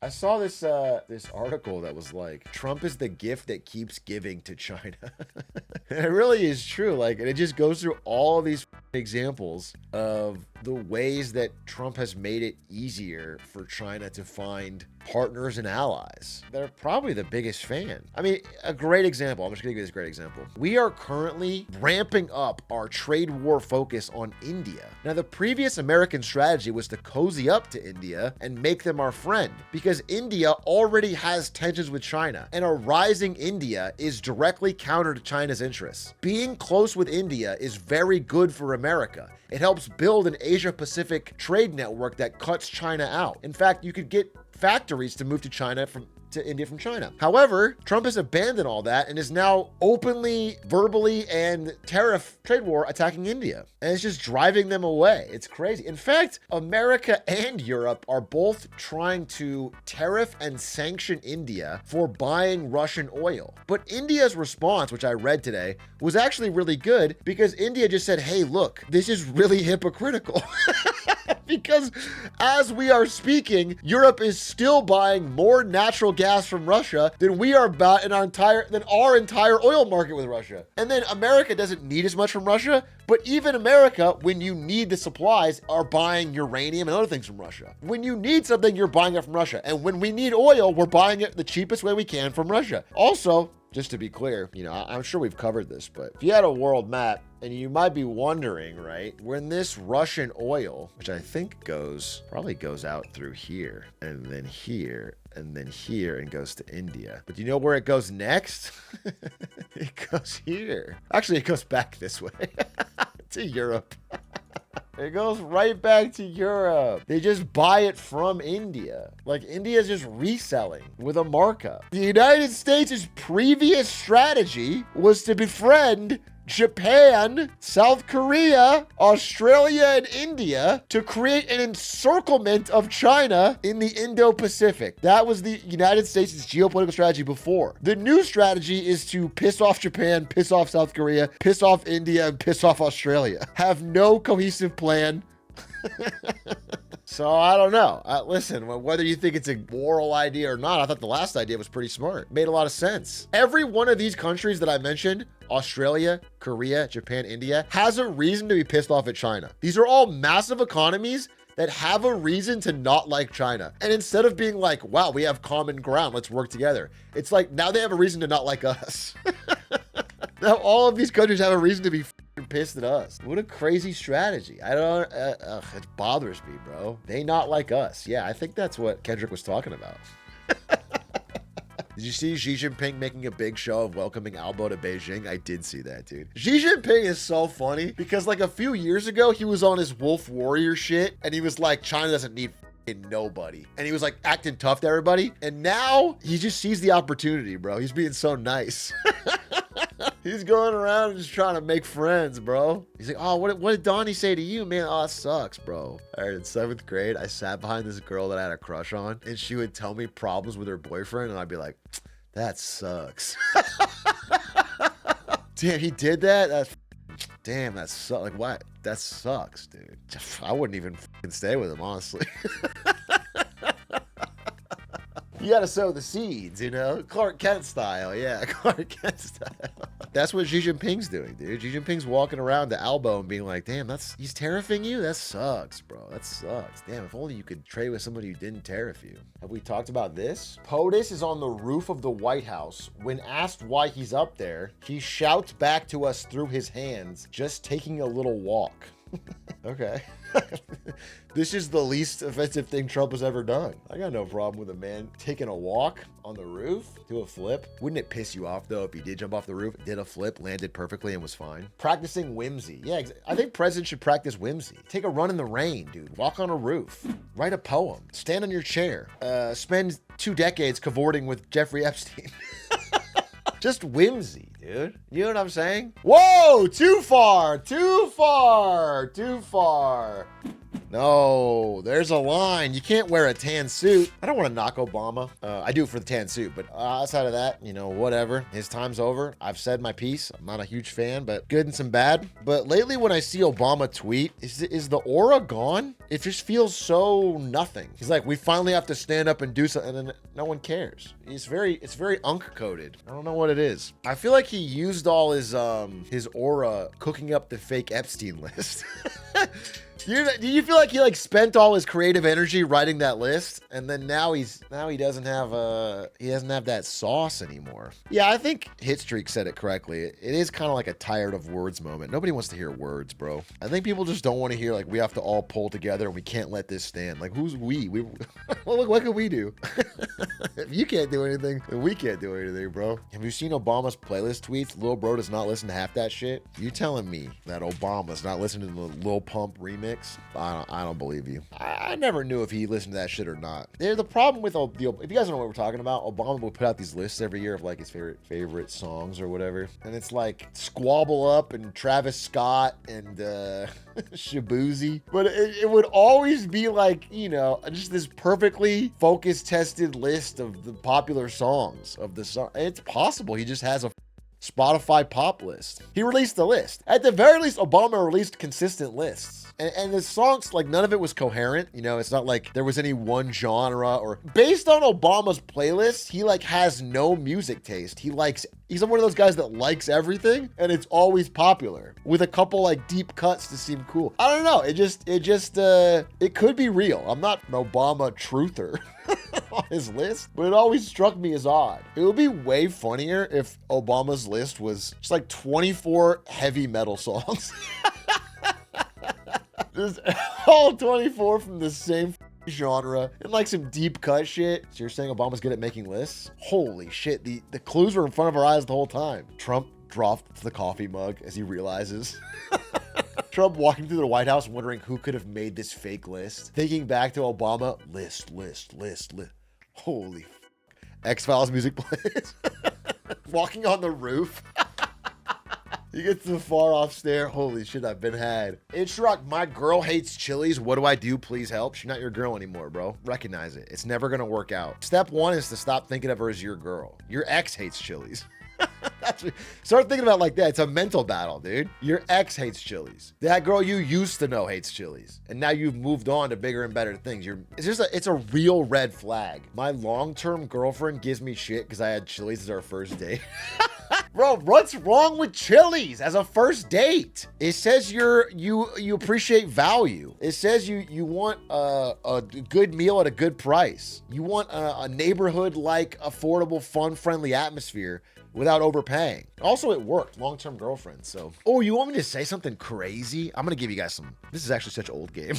I saw this article that was like, Trump is the gift that keeps giving to China. And it really is true. Like, and it just goes through all these examples of the ways that Trump has made it easier for China to find partners and allies. They're probably the biggest fan. I mean, a great example. I'm just gonna give you this great example. We are currently ramping up our trade war focus on India. Now, the previous American strategy was to cozy up to India and make them our friend, because India already has tensions with China, and a rising India is directly counter to China's interests. Being close with India is very good for America. It helps build an Asia-Pacific trade network that cuts China out. In fact, you could get factories to move to India from China. However, Trump has abandoned all that and is now openly, verbally, and tariff trade war attacking India. And it's just driving them away. It's crazy. In fact, America and Europe are both trying to tariff and sanction India for buying Russian oil. But India's response, which I read today, was actually really good, because India just said, hey, look, this is really hypocritical. Because as we are speaking, Europe is still buying more natural gas from Russia than we are about in our entire oil market with Russia. And then America doesn't need as much from Russia, but even America, when you need the supplies, are buying uranium and other things from Russia. When you need something, you're buying it from Russia. And when we need oil, we're buying it the cheapest way we can from Russia. Also, just to be clear, I'm sure we've covered this, but if you had a world map, and you might be wondering, right, when this Russian oil, which I think probably goes out through here, and then here, and then here, and goes to India. But do you know where it goes next? It goes here. Actually, it goes back this way to Europe. It goes right back to Europe. They just buy it from India. Like, India's just reselling with a markup. The United States' previous strategy was to befriend Japan, South Korea, Australia, and India to create an encirclement of China in the Indo-Pacific. That was the United States' geopolitical strategy before. The new strategy is to piss off Japan, piss off South Korea, piss off India, and piss off Australia. Have no cohesive plan. So I don't know. Listen, whether you think it's a moral idea or not, I thought the last idea was pretty smart. Made a lot of sense. Every one of these countries that I mentioned, Australia, Korea, Japan, India, has a reason to be pissed off at China. These are all massive economies that have a reason to not like China. And instead of being like, wow, we have common ground, let's work together, it's like, now they have a reason to not like us. Now all of these countries have a reason to be pissed at us. What a crazy strategy. I don't, it bothers me, bro. They not like us. Yeah, I think that's what Kendrick was talking about. Did you see Xi Jinping making a big show of welcoming Albo to Beijing? I did see that, dude. Xi Jinping is so funny because like a few years ago, he was on his Wolf Warrior shit and he was like, China doesn't need nobody. And he was like acting tough to everybody. And now he just sees the opportunity, bro. He's being so nice. He's going around and just trying to make friends, bro. He's like, oh, what did Donnie say to you, man? Oh, it sucks, bro. All right, in 7th grade, I sat behind this girl that I had a crush on, and she would tell me problems with her boyfriend, and I'd be like, that sucks. Damn, he did that? Damn, that sucks. Like, what? That sucks, dude. I wouldn't even stay with him, honestly. You gotta sow the seeds, Clark Kent style. Yeah, Clark Kent style. That's what Xi Jinping's doing, dude. Xi Jinping's walking around to Albo and being like, damn, he's tariffing you? That sucks, bro. That sucks. Damn, if only you could trade with somebody who didn't tariff you. Have we talked about this? POTUS is on the roof of the White House. When asked why he's up there, he shouts back to us through his hands, just taking a little walk. Okay. This is the least offensive thing Trump has ever done. I got no problem with a man taking a walk on the roof, do a flip. Wouldn't it piss you off though if he did jump off the roof, did a flip, landed perfectly and was fine? Practicing whimsy. Yeah, I think presidents should practice whimsy. Take a run in the rain, dude. Walk on a roof. Write a poem. Stand on your chair. Spend 2 decades cavorting with Jeffrey Epstein. Just whimsy, dude. You know what I'm saying? Whoa, too far, too far, too far. No, there's a line. You can't wear a tan suit. I don't want to knock Obama. I do for the tan suit, but outside of that, whatever. His time's over. I've said my piece. I'm not a huge fan, but good and some bad. But lately when I see Obama tweet, is the aura gone? it just feels so nothing. He's like, we finally have to stand up and do something, and then no one cares. It's very unk-coded. I don't know what it is. I feel like he used all his aura cooking up the fake Epstein list. Do you feel like he like spent all his creative energy writing that list, and then now he doesn't have that sauce anymore? Yeah, I think Hitstreak said it correctly. It is kind of like a tired of words moment. Nobody wants to hear words, bro. I think people just don't want to hear like we have to all pull together and we can't let this stand. Like who's we? Well, look, what can we do? If you can't do anything, then we can't do anything, bro. Have you seen Obama's playlist tweets? Lil bro does not listen to half that shit. You telling me that Obama's not listening to the Lil Pump remix? I don't believe you. I never knew if he listened to that shit or not. The problem with if you guys don't know what we're talking about, Obama will put out these lists every year of like his favorite songs or whatever, and it's like Squabble Up and Travis Scott and Shabuzi, but it would always be like, you know, just this perfectly focus tested list of the popular songs of the song. It's possible he just has a Spotify pop list. He released the list. At the very least, Obama released consistent lists. And the songs, like, none of it was coherent. You know, it's not like there was any one genre or based on Obama's playlist, he like has no music taste. He's one of those guys that likes everything and it's always popular with a couple like deep cuts to seem cool. I don't know. It could be real. I'm not an Obama truther on his list, but it always struck me as odd. It would be way funnier if Obama's list was just like 24 heavy metal songs. Just all 24 from the same genre and like some deep cut shit. So you're saying Obama's good at making lists? Holy shit, the clues were in front of our eyes the whole time. Trump dropped the coffee mug as he realizes. Trump walking through the White House wondering who could have made this fake list. Thinking back to Obama, list. Holy X-Files music plays. Walking on the roof. You get to the far off stair. Holy shit, I've been had. It's rock. My girl hates Chili's. What do I do? Please help. She's not your girl anymore, bro. Recognize it. It's never going to work out. Step one is to stop thinking of her as your girl. Your ex hates Chili's. Start thinking about it like that. It's a mental battle, dude. Your ex hates Chili's. That girl you used to know hates Chili's. And now you've moved on to bigger and better things. It's a real red flag. My long-term girlfriend gives me shit because I had Chili's as our first date. Bro, what's wrong with Chili's as a first date? It says you appreciate value. It says you want a good meal at a good price. You want a neighborhood-like, affordable, fun-friendly atmosphere without overpaying. Also, it worked. Long-term girlfriend. So, oh, you want me to say something crazy? I'm gonna give you guys some. This is actually such an old game.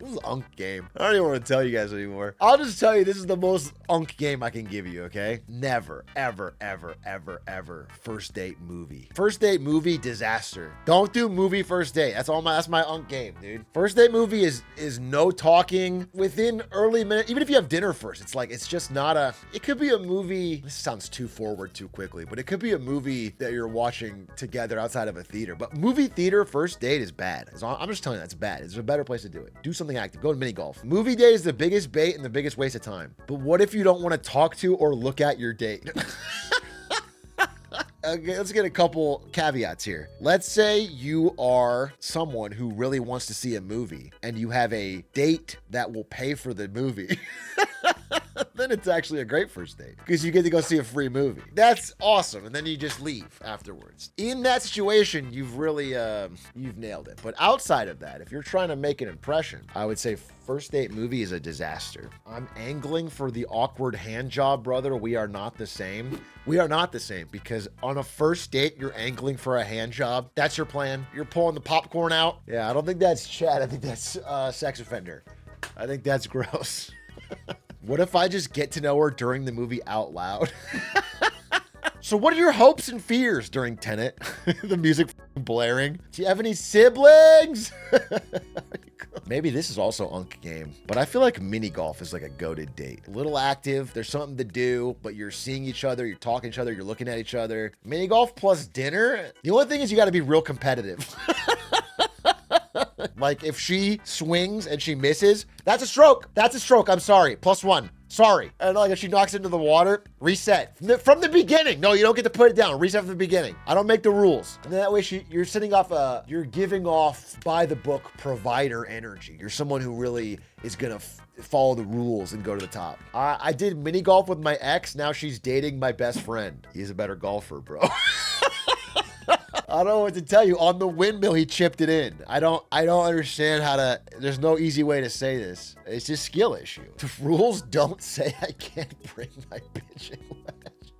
This is unk game. I don't even want to tell you guys anymore. I'll just tell you this is the most unk game I can give you, okay? Never, ever, ever, ever, ever first date movie. First date movie disaster. Don't do movie first date. That's my unk game, dude. First date movie is no talking within early minutes. Even if you have dinner first, it's just not it could be a movie. This sounds too forward too quickly, but it could be a movie that you're watching together outside of a theater. But movie theater first date is bad. I'm just telling you, that's bad. It's a better place to do it. Do something active. Go to mini golf. Movie day is the biggest bait and the biggest waste of time. But what if you don't want to talk to or look at your date? Okay, let's get a couple caveats here. Let's say you are someone who really wants to see a movie and you have a date that will pay for the movie. Then it's actually a great first date because you get to go see a free movie. That's awesome. And then you just leave afterwards. In that situation, you've really, you've nailed it. But outside of that, if you're trying to make an impression, I would say first date movie is a disaster. I'm angling for the awkward hand job, brother. We are not the same. We are not the same because on a first date, you're angling for a hand job. That's your plan. You're pulling the popcorn out. Yeah, I don't think that's Chad. I think that's sex offender. I think that's gross. What if I just get to know her during the movie out loud? So what are your hopes and fears during Tenet? The music blaring. Do you have any siblings? Maybe this is also unk game, but I feel like mini golf is like a goated date. A little active, there's something to do, but you're seeing each other, you're talking to each other, you're looking at each other. Mini golf plus dinner. The only thing is you got to be real competitive. Like if she swings and she misses, that's a stroke. That's a stroke. I'm sorry. +1. Sorry. And like if she knocks into the water, reset from the beginning. No, you don't get to put it down. Reset from the beginning. I don't make the rules. And that way you're sitting off you're giving off by the book provider energy. You're someone who really is gonna follow the rules and go to the top. I did mini golf with my ex. Now she's dating my best friend. He's a better golfer, bro. I don't know what to tell you. On the windmill, he chipped it in. I don't understand how to, there's no easy way to say this. It's just skill issue. The rules don't say I can't bring my pitching wedge.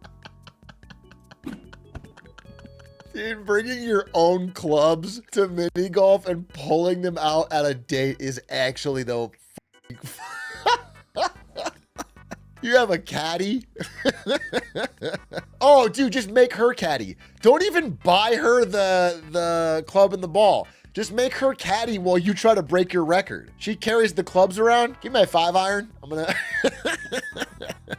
Dude, bringing your own clubs to mini golf and pulling them out at a date is actually the You have a caddy? Oh, dude, just make her caddy. Don't even buy her the club and the ball. Just make her caddy while you try to break your record. She carries the clubs around. Give me my 5-iron. I'm gonna...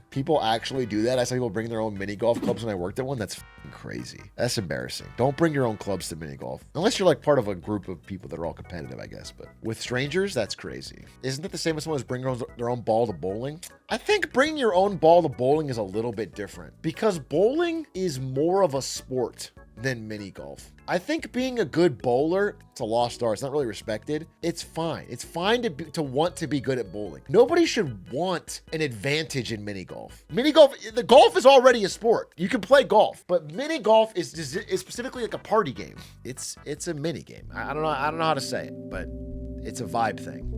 People actually do that. I saw people bring their own mini golf clubs when I worked at one. That's crazy. That's embarrassing. Don't bring your own clubs to mini golf. Unless you're like part of a group of people that are all competitive, I guess. But with strangers, that's crazy. Isn't that the same as someone who's bringing their own ball to bowling? I think bringing your own ball to bowling is a little bit different because bowling is more of a sport than mini golf. I think being a good bowler, it's a lost art. It's not really respected. It's fine. It's fine to want to be good at bowling. Nobody should want an advantage in mini golf. Mini golf, the golf is already a sport. You can play golf, but mini golf is specifically like a party game. It's a mini game. I don't know how to say it, but it's a vibe thing.